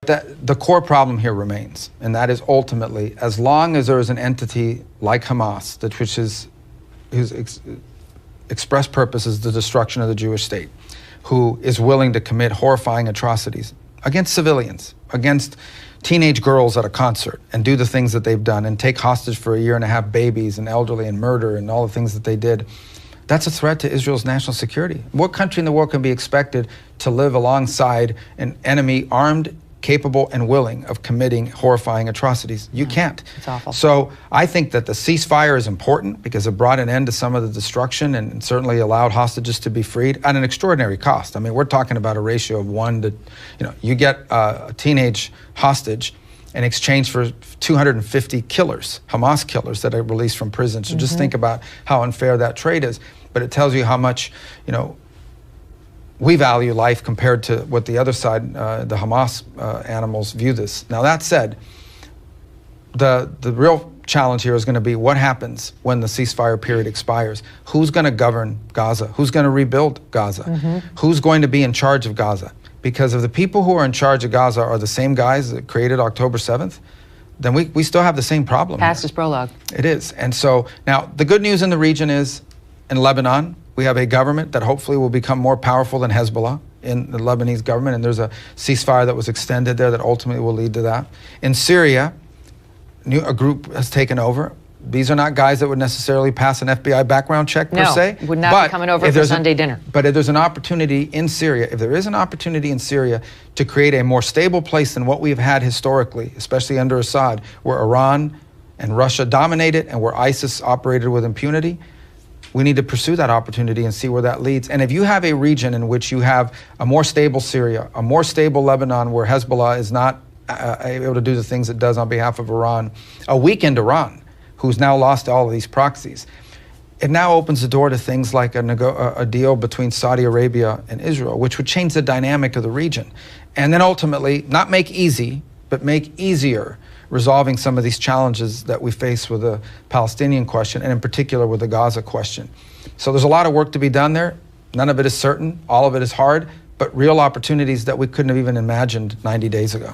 The core problem here remains, and that is ultimately, as long as there is an entity like Hamas, whose express purpose is the destruction of the Jewish state, who is willing to commit horrifying atrocities against civilians, against teenage girls at a concert, and do the things that they've done, and take hostage for 1.5 years babies and elderly, and murder and all the things that they did, that's a threat to Israel's national security. What country in the world can be expected to live alongside an enemy armed, capable, and willing of committing horrifying atrocities? You can't. It's awful. So I think that the ceasefire is important because it brought an end to some of the destruction and certainly allowed hostages to be freed at an extraordinary cost. I mean, we're talking about a ratio of 1 to, you get a teenage hostage in exchange for 250 killers, Hamas killers that are released from prison. So just think about how unfair that trade is. But it tells you how much, we value life compared to what the other side, the Hamas animals, view this. Now, that said, the real challenge here is going to be what happens when the ceasefire period expires. Who's going to govern Gaza? Who's going to rebuild Gaza? Who's going to be in charge of Gaza? Because if the people who are in charge of Gaza are the same guys that created October 7th, then we still have the same problem. Past is prologue. It is. And so now the good news in the region is in Lebanon, we have a government that hopefully will become more powerful than Hezbollah in the Lebanese government, and there's a ceasefire that was extended there that ultimately will lead to that. In Syria, a group has taken over. These are not guys that would necessarily pass an FBI background check per se. No, would not be coming over for Sunday dinner. But if there's an opportunity in Syria, if there is an opportunity in Syria to create a more stable place than what we've had historically, especially under Assad, where Iran and Russia dominated and where ISIS operated with impunity, we need to pursue that opportunity and see where that leads. And if you have a region in which you have a more stable Syria, a more stable Lebanon where Hezbollah is not able to do the things it does on behalf of Iran, a weakened Iran, who's now lost all of these proxies, it now opens the door to things like a deal between Saudi Arabia and Israel, which would change the dynamic of the region. And then ultimately, not make easy, but make easier resolving some of these challenges that we face with the Palestinian question, and in particular with the Gaza question. So there's a lot of work to be done there. None of it is certain. All of it is hard, but real opportunities that we couldn't have even imagined 90 days ago.